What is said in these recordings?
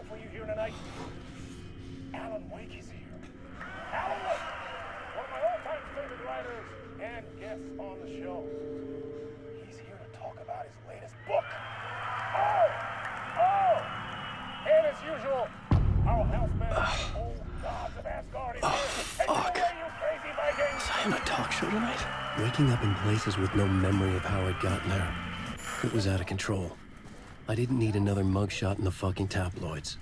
show for you here tonight. Alan Wake is here. Alan Wake, one of my all-time favorite writers and guests on the show. He's here to talk about his latest book. And as usual, our houseman, old gods of Asgard, is here. Fuck. Take it away, you crazy Vikings! Was I on a talk show tonight? Waking up in places with no memory of how I'd gotten there. It was out of control. I didn't need another mugshot in the fucking tabloids.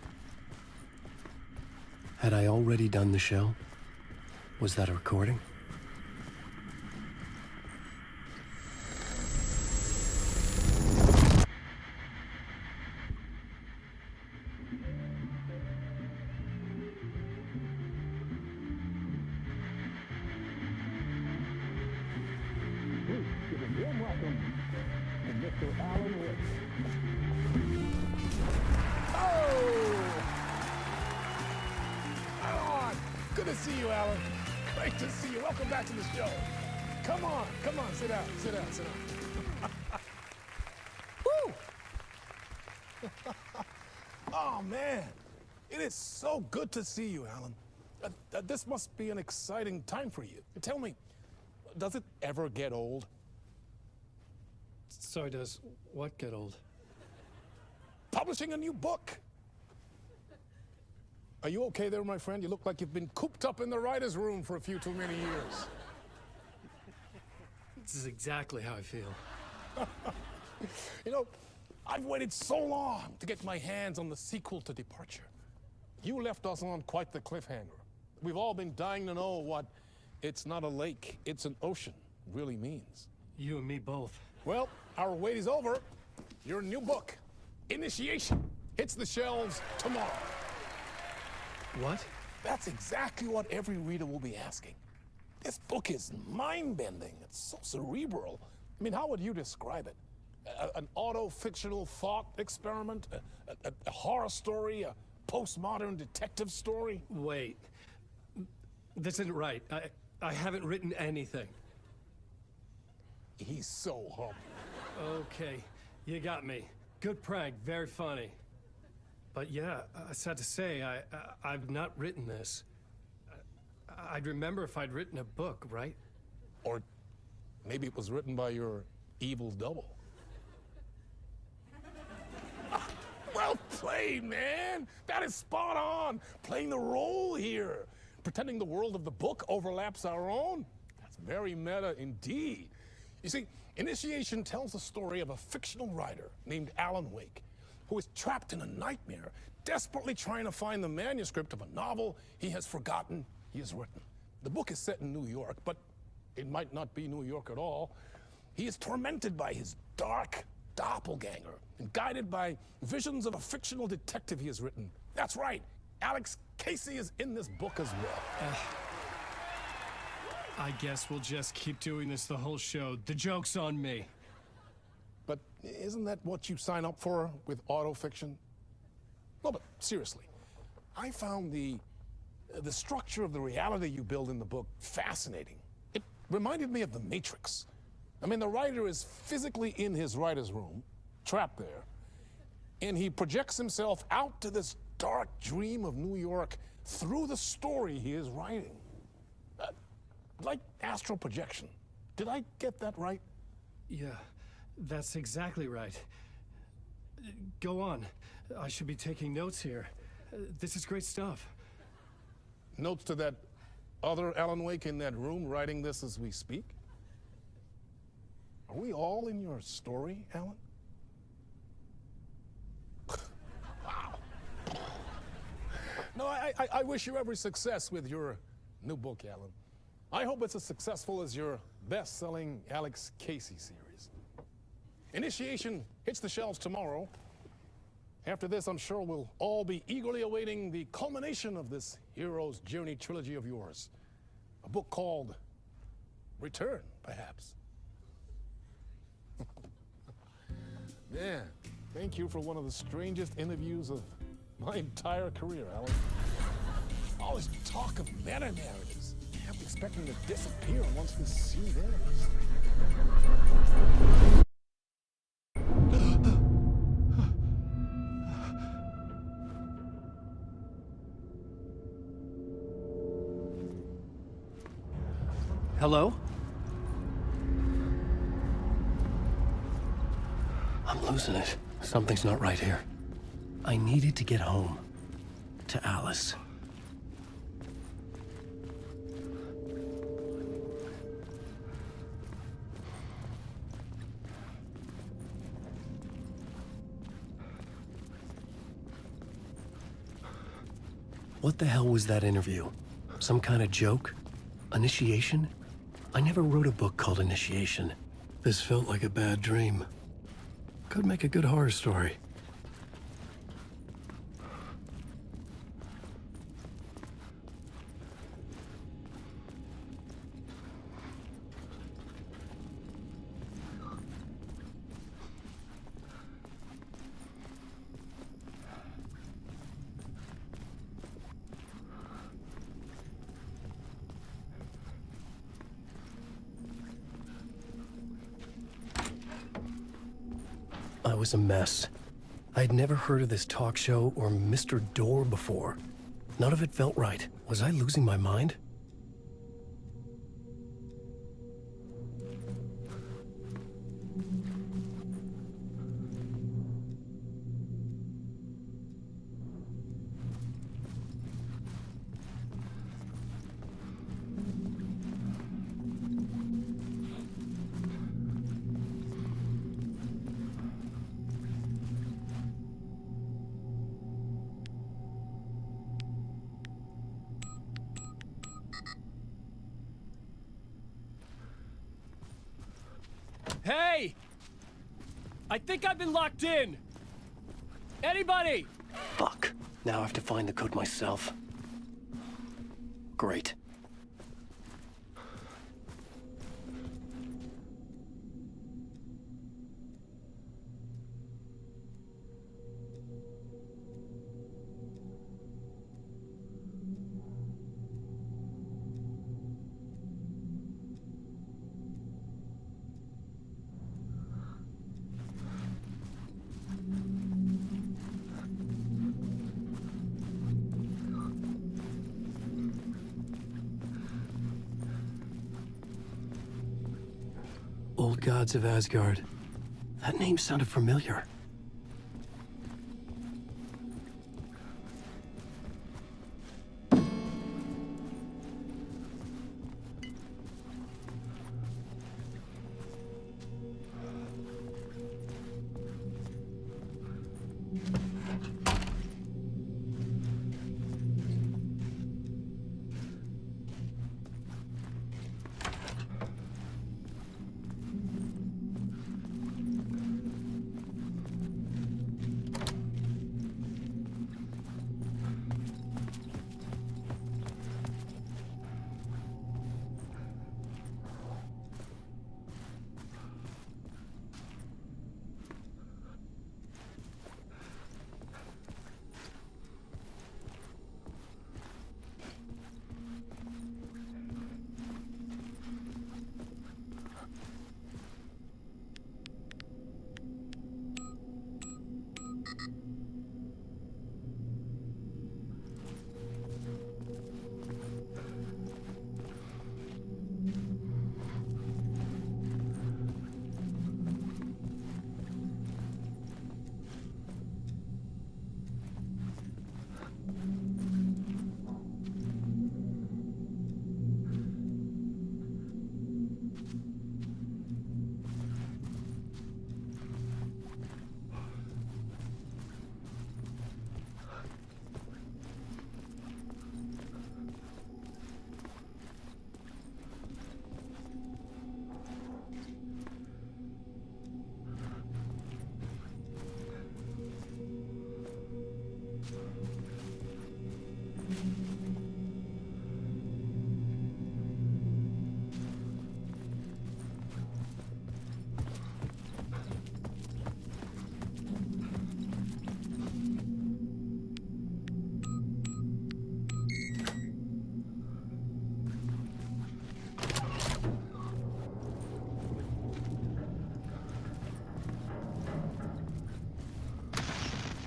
Had I already done the show? Was that a recording? Good to see you, Alan. Great to see you. Welcome back to the show. Come on, sit down. Woo! Oh, man. It is so good to see you, Alan. This must be an exciting time for you. Tell me, does it ever get old? So does what get old? Publishing a new book. Are you okay there, my friend? You look like you've been cooped up in the writer's room for a few too many years. This is exactly how I feel. You know, I've waited so long to get my hands on the sequel to Departure. You left us on quite the cliffhanger. We've all been dying to know what "it's not a lake, it's an ocean" really means. You and me both. Well, our wait is over. Your new book, Initiation, hits the shelves tomorrow. What? That's exactly what every reader will be asking. This book is mind-bending. It's so cerebral. I mean, how would you describe it? An auto-fictional thought experiment? A horror story? A postmodern detective story? Wait. This isn't right. I haven't written anything. He's so humble. Okay, you got me. Good prank, very funny. But yeah, sad to say, I've not written this. I'd remember if I'd written a book, right? Or maybe it was written by your evil double. Well played, man! That is spot on! Playing the role here. Pretending the world of the book overlaps our own. That's very meta indeed. You see, Initiation tells the story of a fictional writer named Alan Wake, who is trapped in a nightmare, desperately trying to find the manuscript of a novel he has forgotten he has written. The book is set in New York, but it might not be New York at all. He is tormented by his dark doppelganger and guided by visions of a fictional detective he has written. That's right, Alex Casey is in this book as well. I guess we'll just keep doing this the whole show. The joke's on me. But isn't that what you sign up for with autofiction? No, but seriously, I found the structure of the reality you build in the book fascinating. It reminded me of The Matrix. I mean, the writer is physically in his writer's room, trapped there, and he projects himself out to this dark dream of New York through the story he is writing. Like astral projection. Did I get that right? Yeah, that's exactly right. Go on. I should be taking notes here. This is great stuff. Notes to that other Alan Wake in that room writing this as we speak? Are we all in your story, Alan? Wow. No, I wish you every success with your new book, Alan. I hope it's as successful as your best-selling Alex Casey series. Initiation hits the shelves tomorrow. After this, I'm sure we'll all be eagerly awaiting the culmination of this hero's journey trilogy of yours. A book called Return, perhaps. Man, thank you for one of the strangest interviews of my entire career, Alan. All this talk of meta-narratives. I'm expecting to disappear once this scene ends. Hello? I'm losing it. Something's not right here. I needed to get home. To Alice. What the hell was that interview? Some kind of joke? Initiation? I never wrote a book called Initiation. This felt like a bad dream. Could make a good horror story. I was a mess. I'd never heard of this talk show or Mr. Door before. None of it felt right. Was I losing my mind? Hey! I think I've been locked in! Anybody? Fuck. Now I have to find the code myself. Great. Old Gods of Asgard. That name sounded familiar.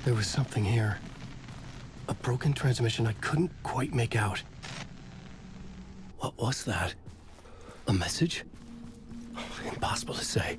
There was something here. A broken transmission I couldn't quite make out. What was that? A message? Impossible to say.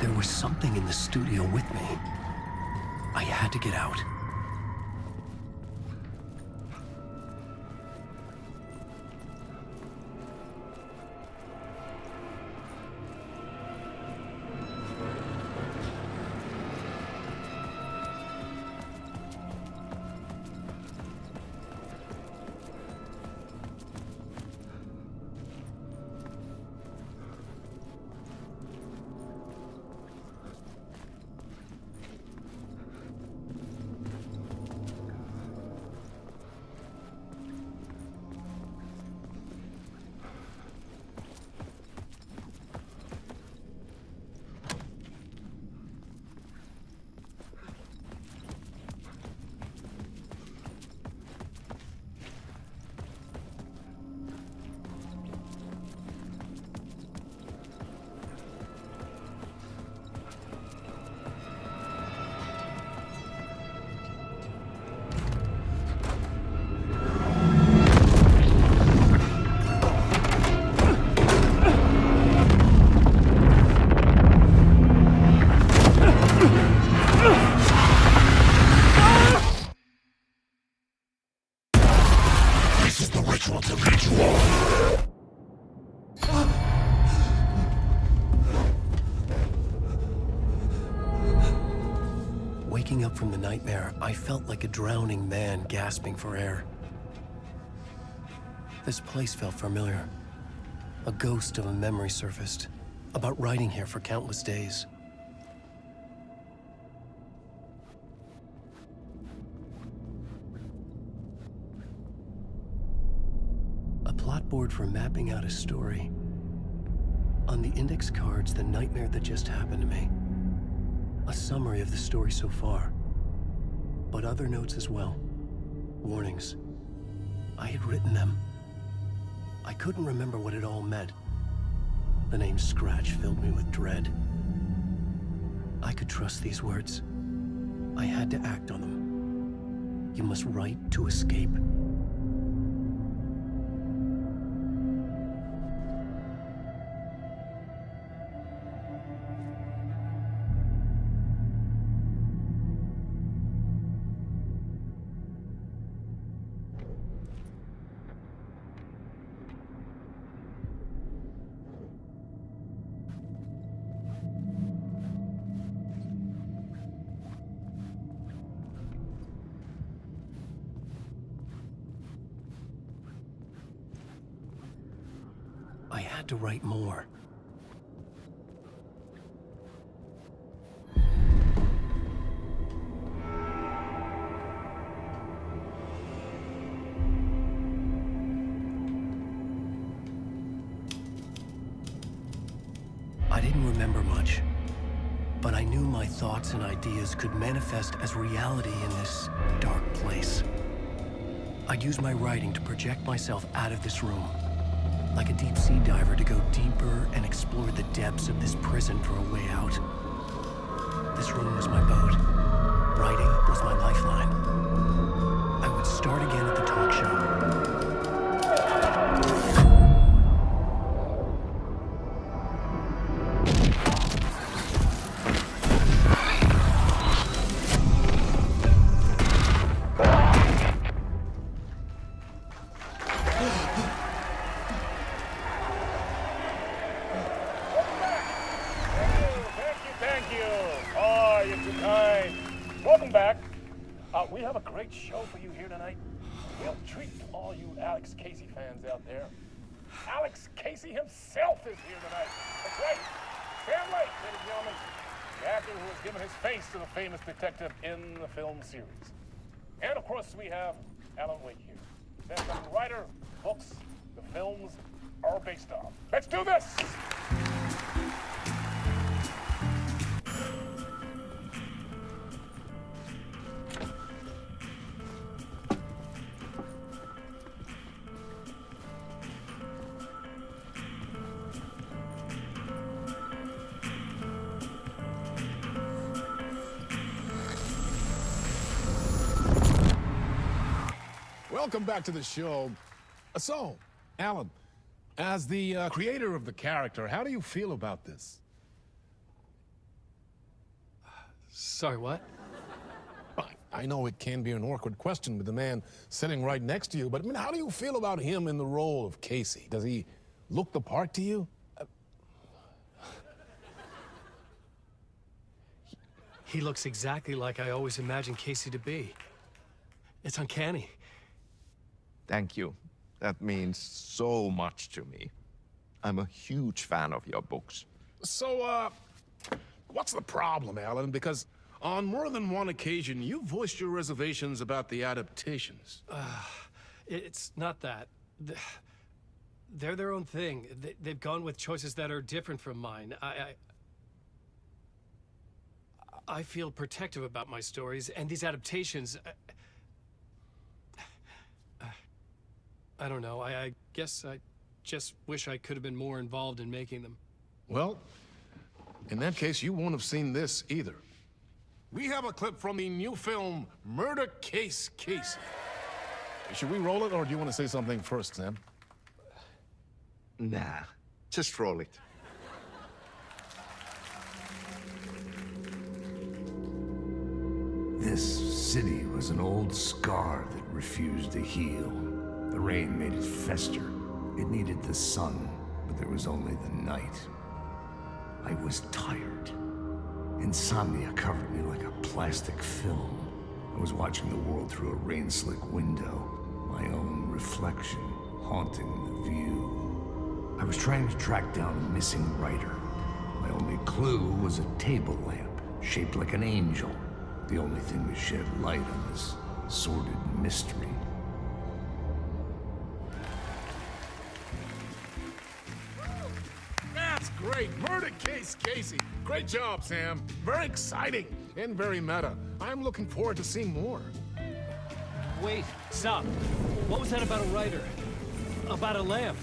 There was something in the studio with me. I had to get out. Waking up from the nightmare, I felt like a drowning man gasping for air. This place felt familiar. A ghost of a memory surfaced, about riding here for countless days. A plot board for mapping out a story. On the index cards, the nightmare that just happened to me. A summary of the story so far, but other notes as well. Warnings. I had written them. I couldn't remember what it all meant. The name Scratch filled me with dread. I could trust these words. I had to act on them. You must write to escape. I had to write more. I didn't remember much, but I knew my thoughts and ideas could manifest as reality in this dark place. I'd use my writing to project myself out of this room. Like a deep-sea diver to go deeper and explore the depths of this prison for a way out. This room was my boat. Writing was my lifeline. I would start again at the talk show. Welcome back. We have a great show for you here tonight. We'll treat all you Alex Casey fans out there. Alex Casey himself is here tonight. That's right. Sam Lake, ladies and gentlemen. The actor who has given his face to the famous detective in the film series. And of course, we have Alan Wake here. that the writer books the films are based on. Let's do this! Welcome back to the show. So, Alan, as the creator of the character, how do you feel about this? Sorry, what? I know it can be an awkward question with the man sitting right next to you, but I mean, how do you feel about him in the role of Casey? Does he look the part to you? He looks exactly like I always imagined Casey to be. It's uncanny. Thank you. That means so much to me. I'm a huge fan of your books. So, what's the problem, Alan? Because on more than one occasion, you voiced your reservations about the adaptations. It's not that. They're their own thing. They've gone with choices that are different from mine. I feel protective about my stories, and these adaptations... I don't know. I guess I just wish I could have been more involved in making them. Well, in that case, you won't have seen this either. We have a clip from the new film, Murder Case Casey. Should we roll it, or do you want to say something first, Sam? Nah, just roll it. This city was an old scar that refused to heal. The rain made it fester. It needed the sun, but there was only the night. I was tired. Insomnia covered me like a plastic film. I was watching the world through a rain-slick window, my own reflection haunting the view. I was trying to track down a missing writer. My only clue was a table lamp, shaped like an angel. The only thing that shed light on this sordid mystery. That's great! Murder Case Casey! Great job, Sam. Very exciting and very meta. I'm looking forward to seeing more. Wait, stop. What was that about a writer? About a lamp?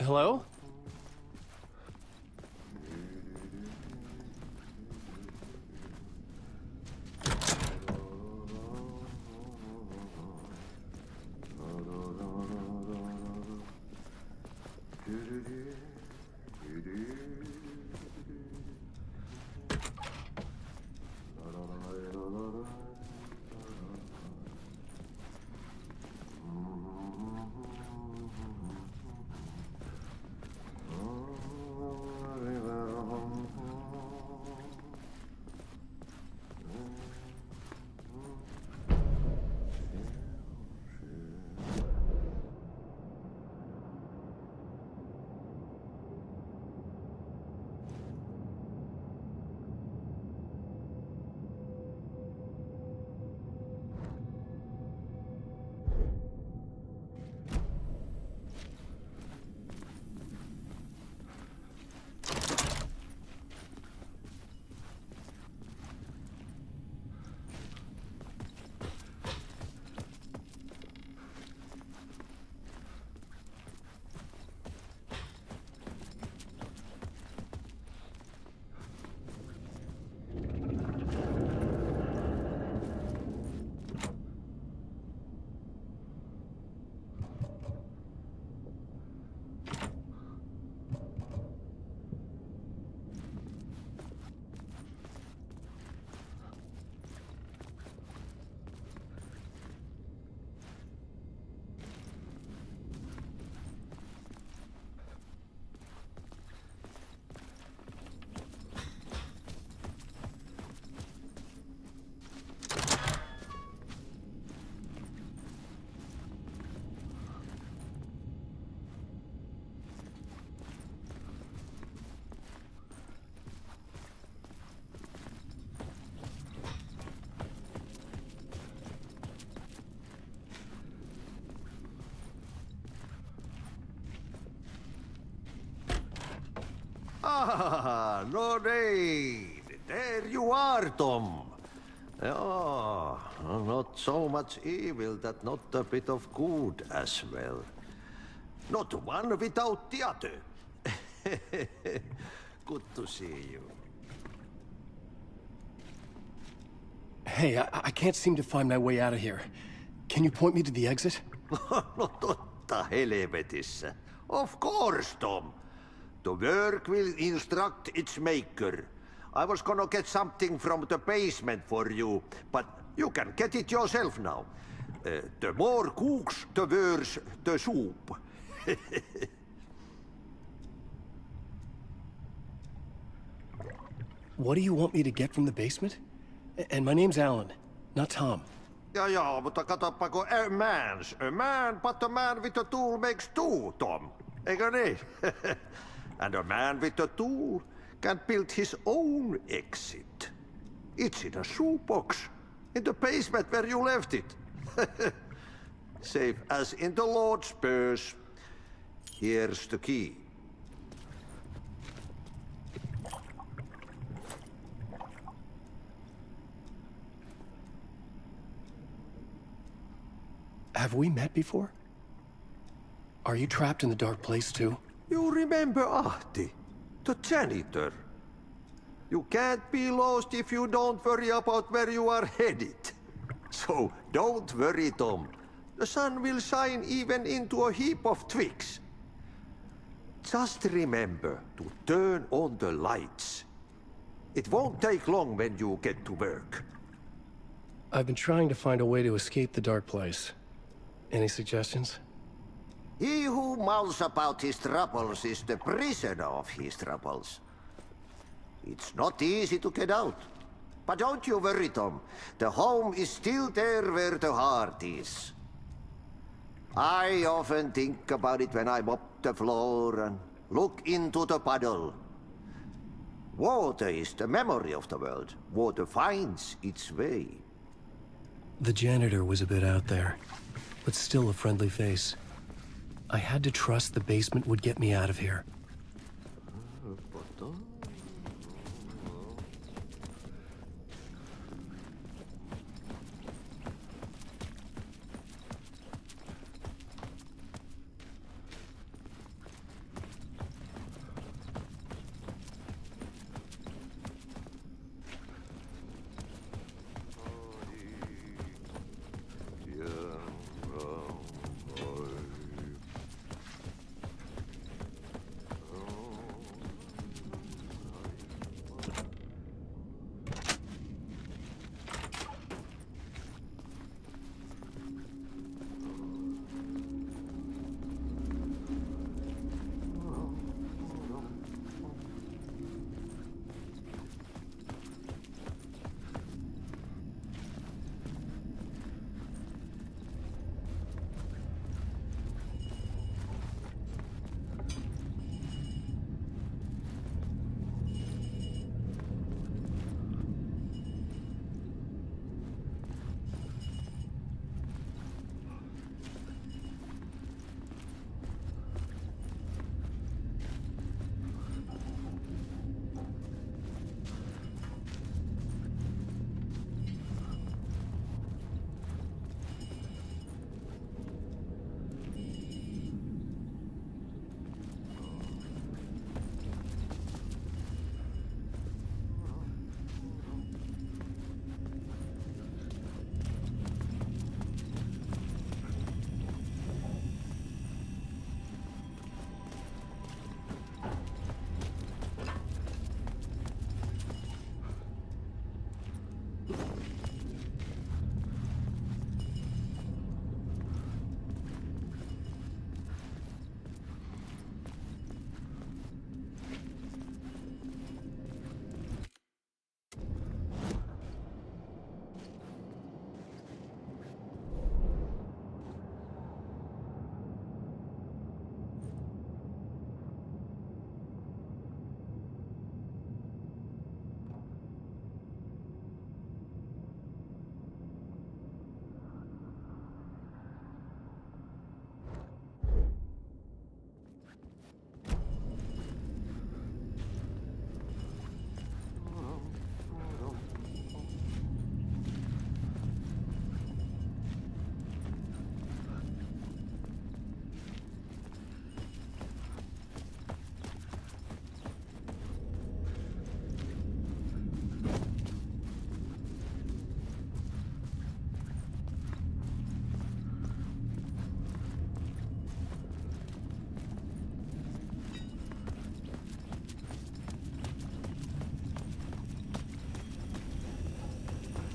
Hello? Ah, no niin. There you are, Tom. Yeah, not so much evil that not a bit of good as well. Not one without the other. Good to see you. Hey, I can't seem to find my way out of here. Can you point me to the exit? No totta helvetissä. Of course, Tom. The work will instruct its maker. I was gonna get something from the basement for you, but you can get it yourself now. The more cooks, the worse the soup. What do you want me to get from the basement? And my name's Alan, not Tom. Ja, mutta katoppa kun a man, but a man with a tool makes two, Tom. Eikö niin? And a man with a tool can build his own exit. It's in a shoebox, in the basement where you left it. Safe as in the Lord's purse. Here's the key. Have we met before? Are you trapped in the dark place too? You remember Ahti, the janitor. You can't be lost if you don't worry about where you are headed. So don't worry, Tom. The sun will shine even into a heap of twigs. Just remember to turn on the lights. It won't take long when you get to work. I've been trying to find a way to escape the dark place. Any suggestions? He who mouths about his troubles is the prisoner of his troubles. It's not easy to get out. But don't you worry, Tom. The home is still there where the heart is. I often think about it when I mop the floor and look into the puddle. Water is the memory of the world. Water finds its way. The janitor was a bit out there, but still a friendly face. I had to trust the basement would get me out of here.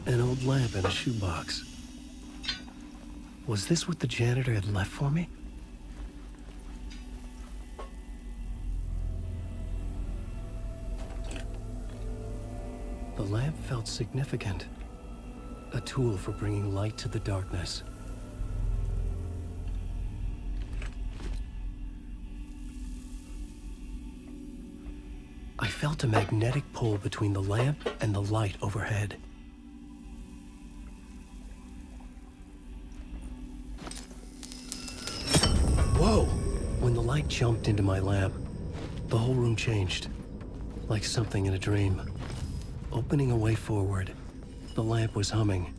An old lamp in a shoebox. Was this what the janitor had left for me? The lamp felt significant. A tool for bringing light to the darkness. I felt a magnetic pull between the lamp and the light overhead. Whoa! When the light jumped into my lamp, the whole room changed, like something in a dream. Opening a way forward, the lamp was humming.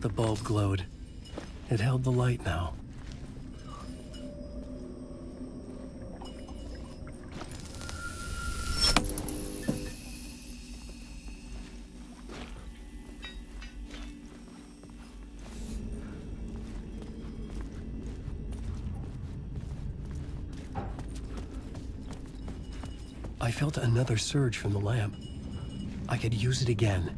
The bulb glowed. It held the light now. I felt another surge from the lamp. I could use it again.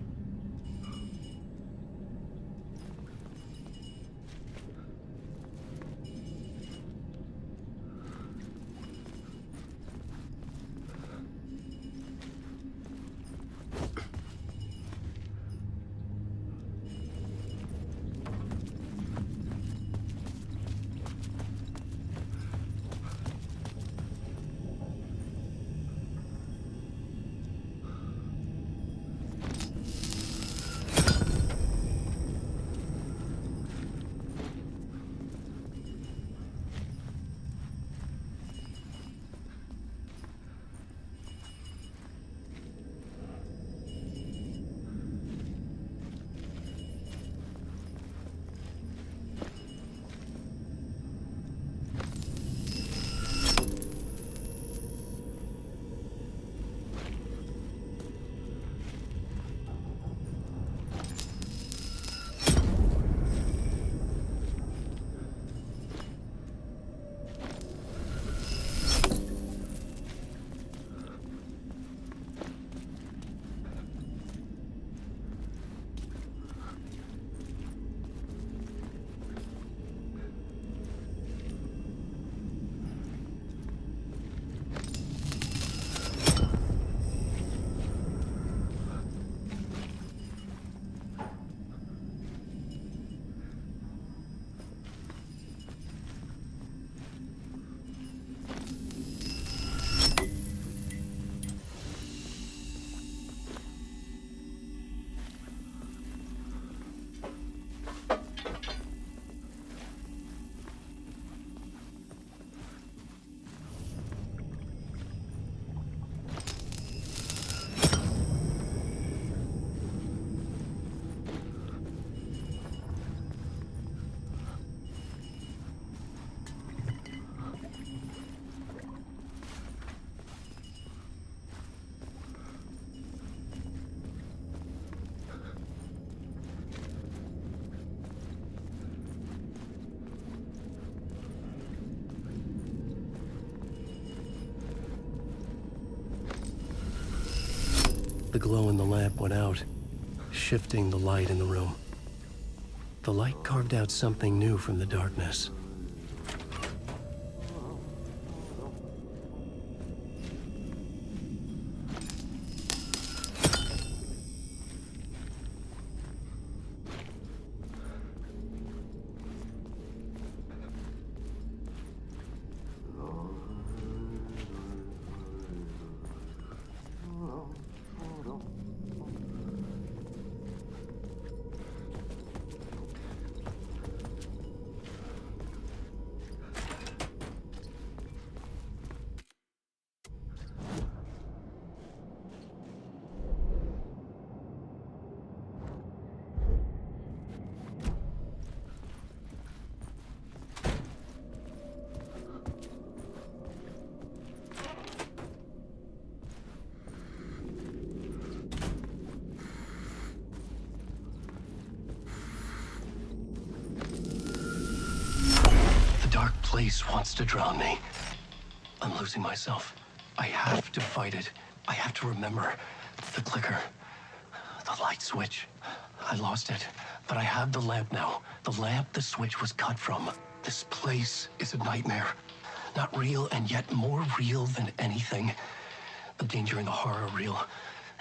The glow in the lamp went out, shifting the light in the room. The light carved out something new from the darkness. Dark place wants to drown me. I'm losing myself. I have to fight it. I have to remember the clicker, the light switch, I lost it, but I have the lamp now. The lamp the switch was cut from. This place is a nightmare. Not real, and yet more real than anything. The danger and the horror real.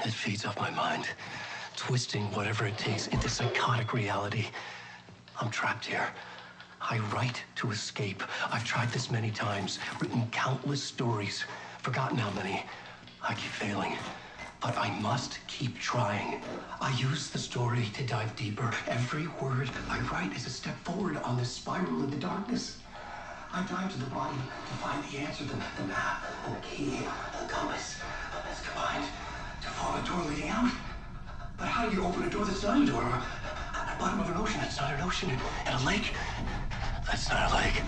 It feeds off my mind, twisting whatever it takes into psychotic reality. I'm trapped here. I write to escape. I've tried this many times, written countless stories, forgotten how many. I keep failing, but I must keep trying. I use the story to dive deeper. Every word I write is a step forward on this spiral into darkness. I dive to the bottom to find the answer, the map, and the key, the compass. It's combined to form a door leading out. But how do you open a door that's not a door? At the bottom of an ocean that's not an ocean, and a lake that's not a lake.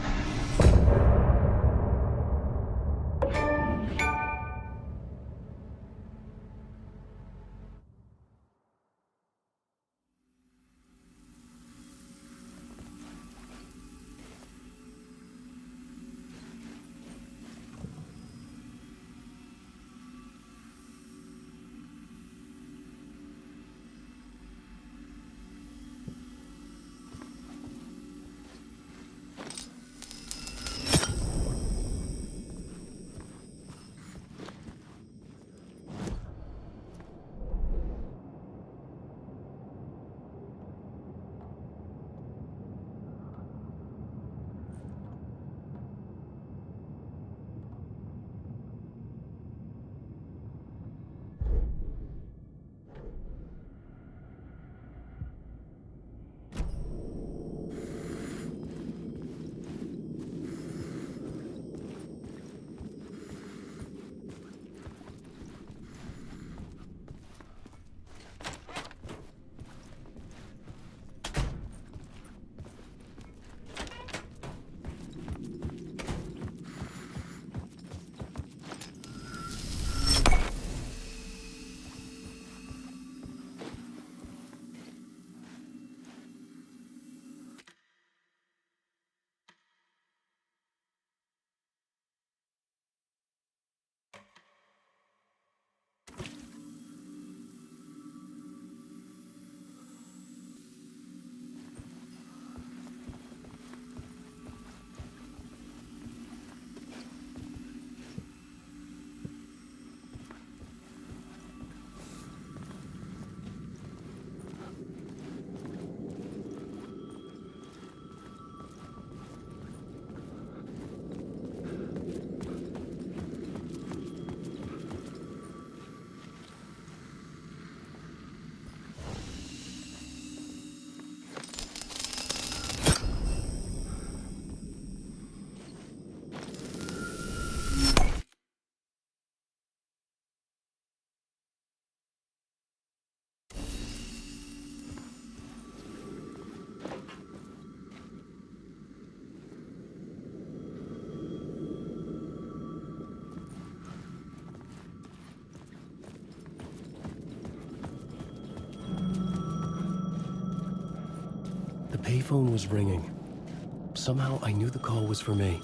The payphone was ringing. Somehow I knew the call was for me.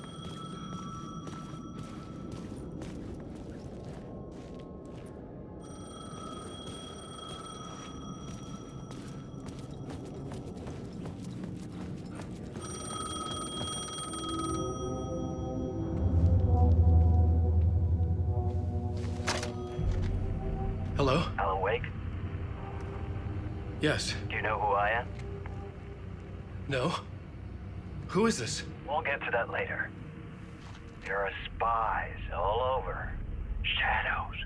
Hello? Alan Wake? Yes. Do you know who I am? No? Who is this? We'll get to that later. There are spies all over. Shadows.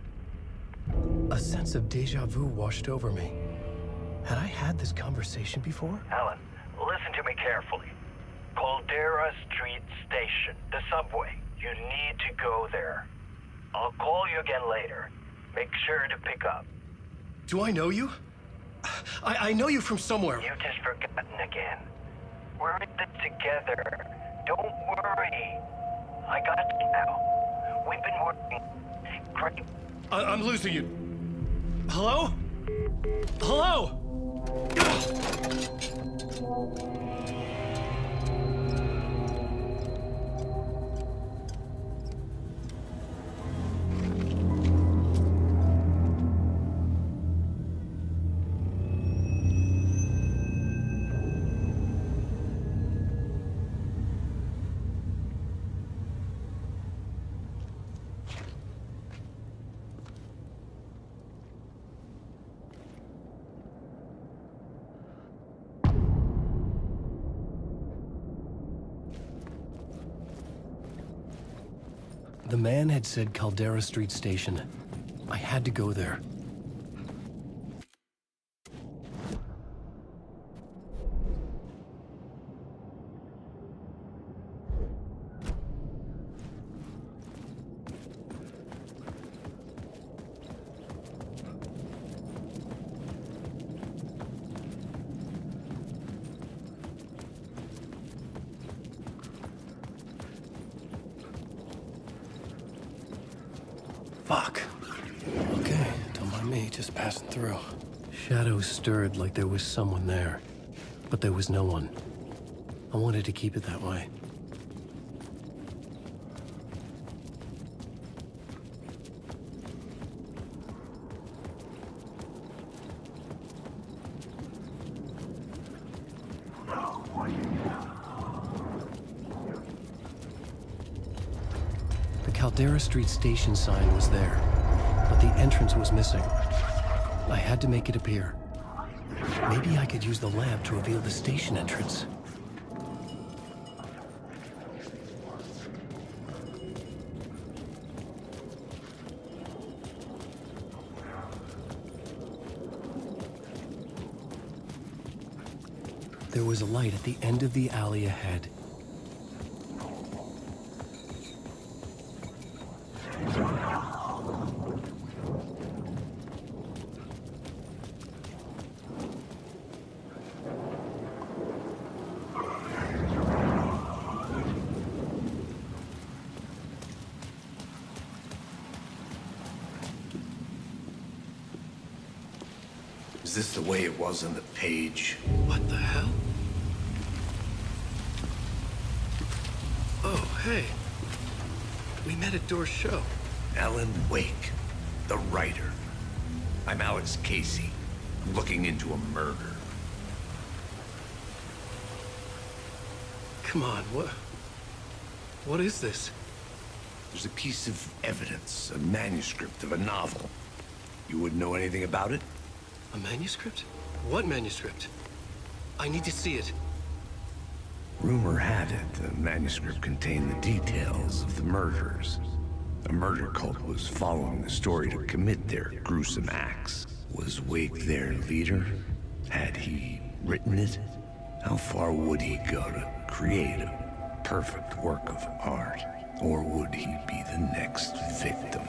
A sense of deja vu washed over me. Had I had this conversation before? Alan, listen to me carefully. Caldera Street Station, the subway. You need to go there. I'll call you again later. Make sure to pick up. Do I know you? I know you from somewhere. You've just forgotten again. We're in it together. Don't worry. I got you now. We've been working great. I'm losing you. Hello? Hello? The man had said Caldera Street Station. I had to go there. Fuck. Okay, don't mind me, just passing through. Shadows stirred like there was someone there, but there was no one. I wanted to keep it that way. The Caldera Street station sign was there, but the entrance was missing. I had to make it appear. Maybe I could use the lamp to reveal the station entrance. There was a light at the end of the alley ahead. Is this the way it was on the page? What the hell? Oh, hey. We met at Door's show. Alan Wake, the writer. I'm Alex Casey. I'm looking into a murder. Come on, what is this? There's a piece of evidence, a manuscript of a novel. You wouldn't know anything about it? A manuscript? What manuscript? I need to see it. Rumor had it the manuscript contained the details of the murders. A murder cult was following the story to commit their gruesome acts. Was Wake their leader? Had he written it? How far would he go to create a perfect work of art? Or would he be the next victim?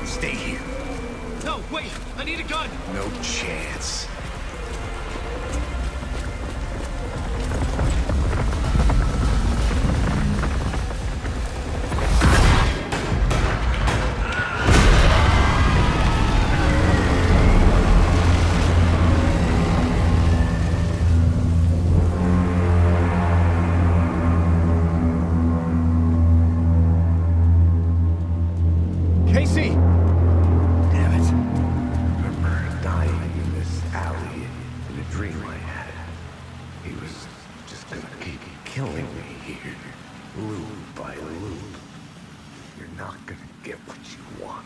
Stay here. No, wait! I need a gun! No chance. Casey! Damn it. Remember dying in this alley in a dream I had. He was just gonna keep killing me here, loop by loop. You're not gonna get what you want.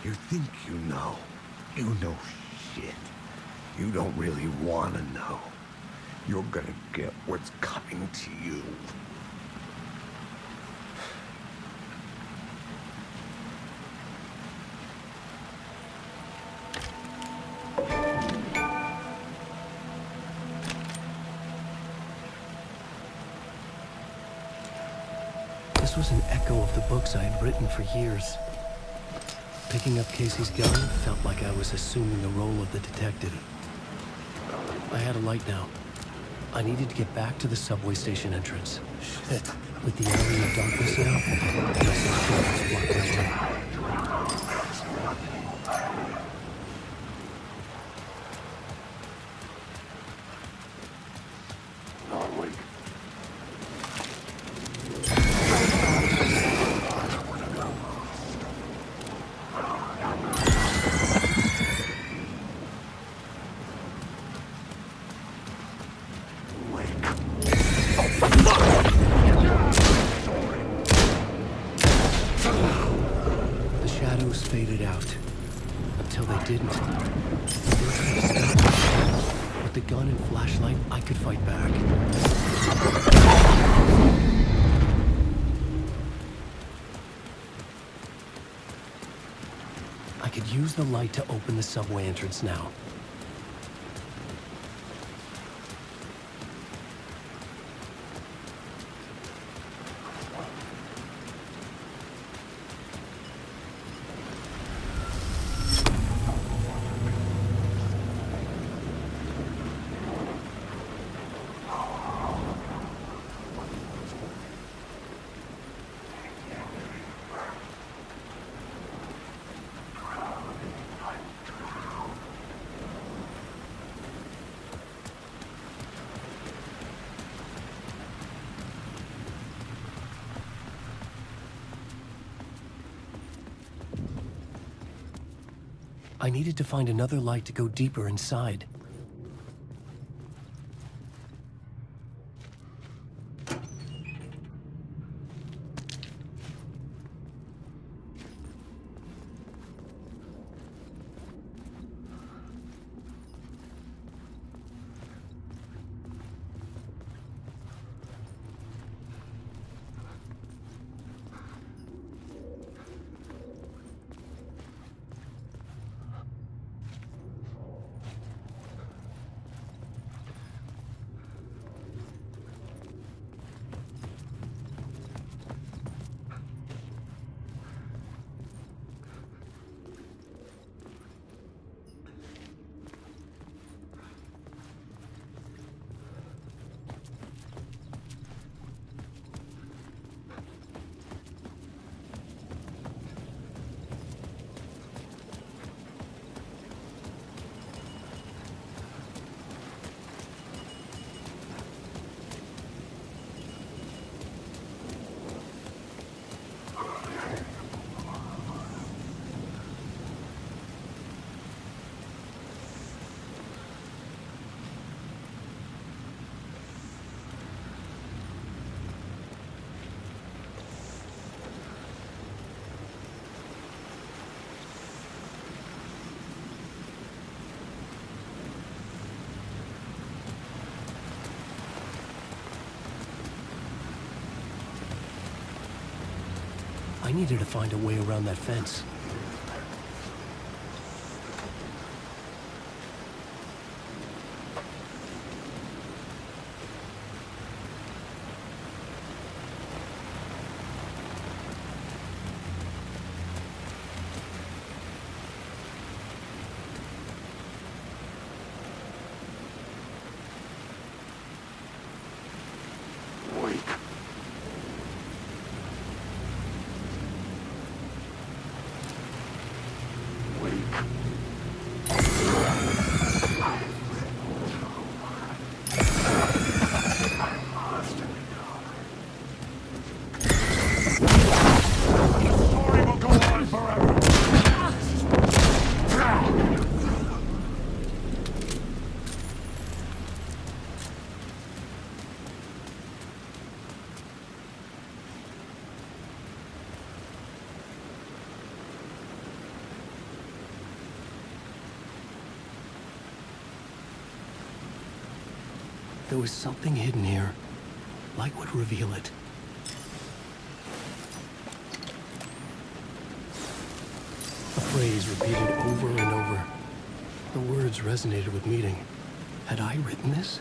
You think you know. You know shit. You don't really wanna know. You're gonna get what's coming to you. This was an echo of the books I had written for years. Picking up Casey's gun felt like I was assuming the role of the detective. I had a light now. I needed to get back to the subway station entrance. Shit. With the alley in darkness now, my suspicions blocked my way. Faded out until until they didn't. They were trying to stop me. With the gun and flashlight, I could fight back. I could use the light to open the subway entrance now. I needed to find another light to go deeper inside. I needed to find a way around that fence. There was something hidden here. Light would reveal it. A phrase repeated over and over. The words resonated with meaning. Had I written this?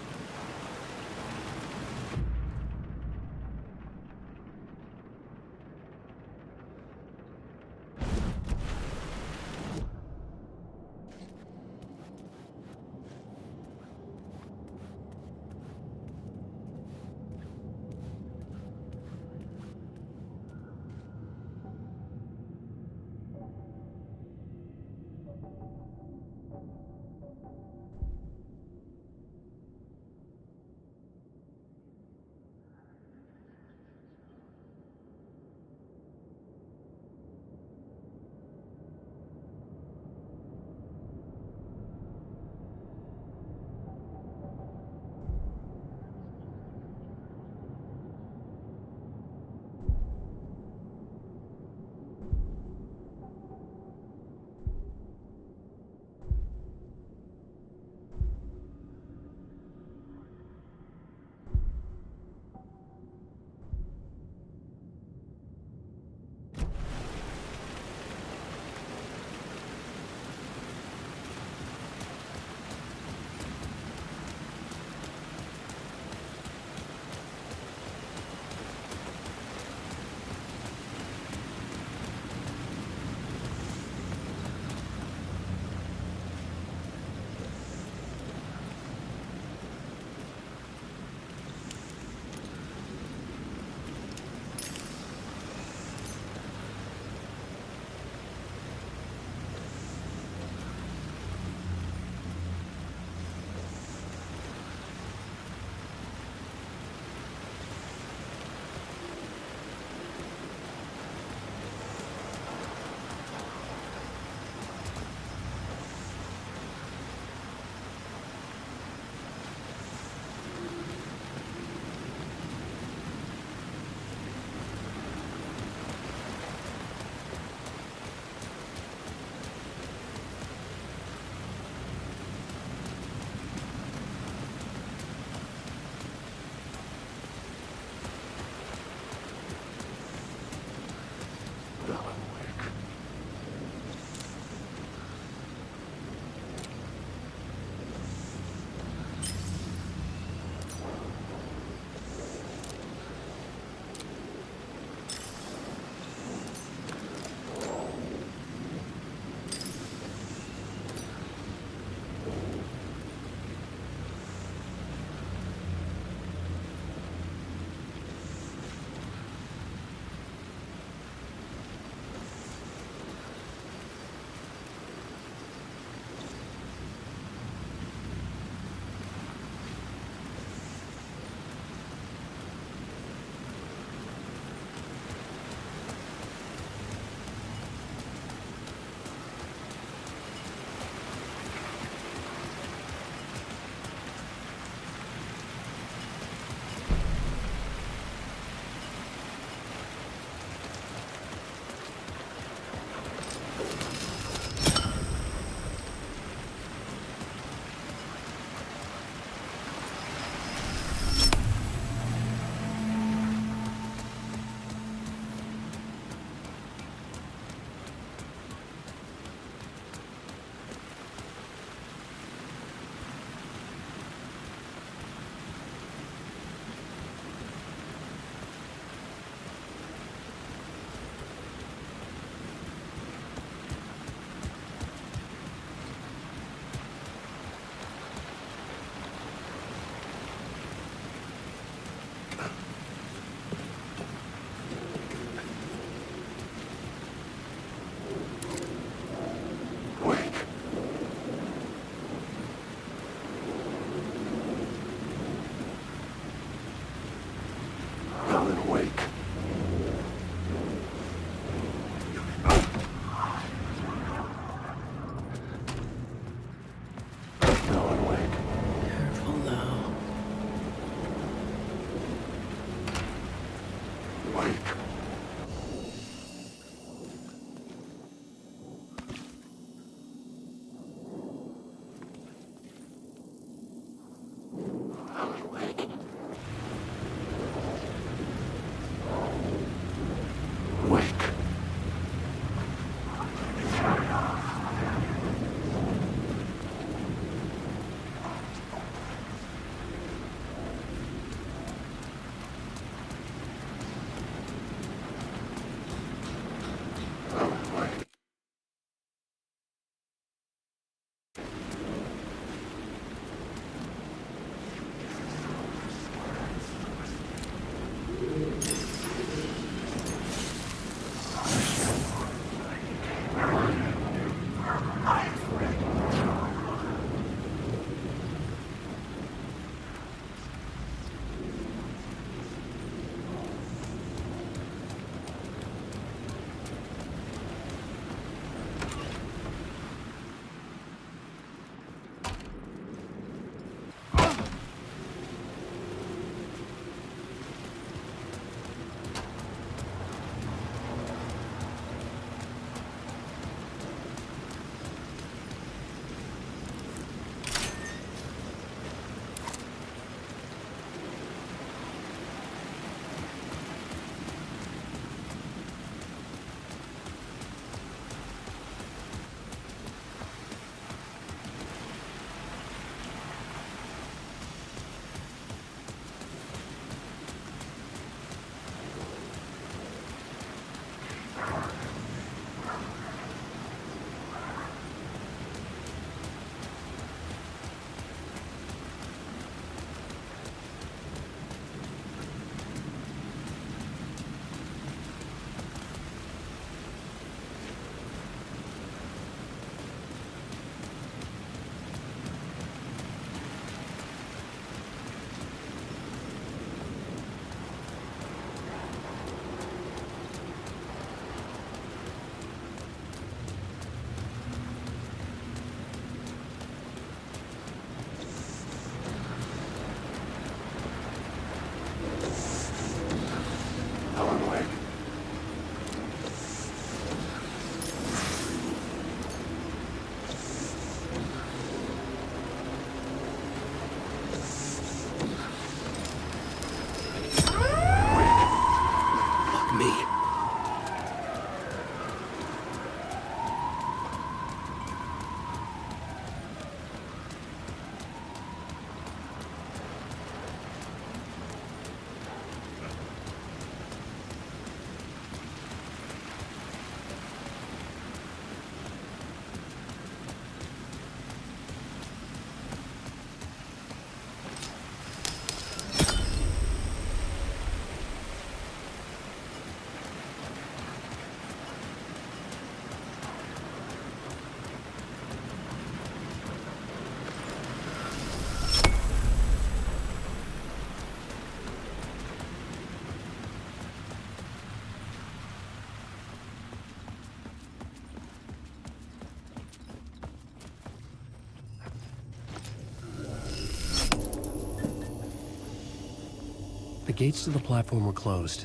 The gates to the platform were closed.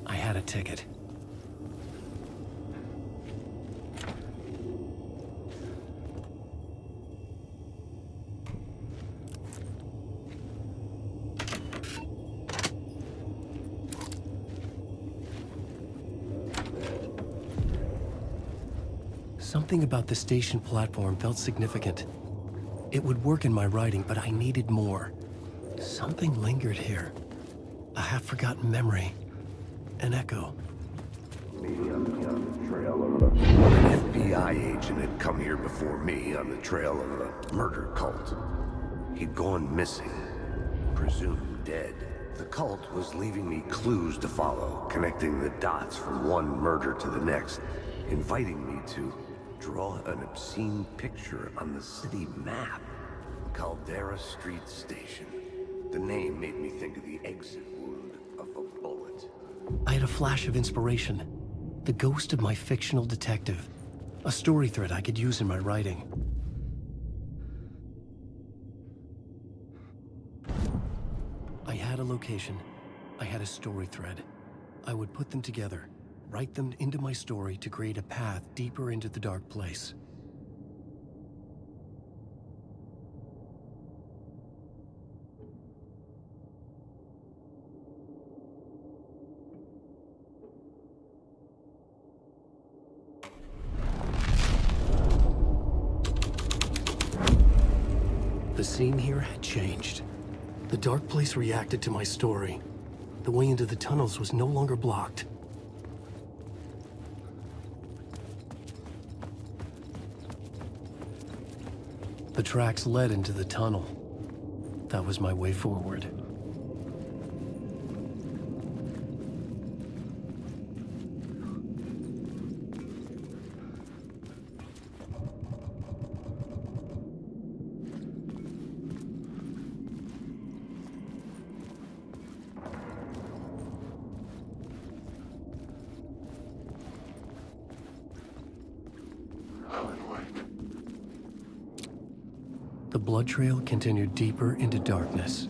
I had a ticket. Something about the station platform felt significant. It would work in my writing, but I needed more. Something lingered here. A half-forgotten memory. An echo. Me on the trail of an FBI agent had come here before me on the trail of a murder cult. He'd gone missing, presumed dead. The cult was leaving me clues to follow, connecting the dots from one murder to the next, inviting me to draw an obscene picture on the city map. Caldera Street Station. The name made me think of the exit wound of a bullet. I had a flash of inspiration. The ghost of my fictional detective. A story thread I could use in my writing. I had a location. I had a story thread. I would put them together, write them into my story to create a path deeper into the dark place. The scene here had changed. The dark place reacted to my story. The way into the tunnels was no longer blocked. The tracks led into the tunnel. That was my way forward. The blood trail continued deeper into darkness.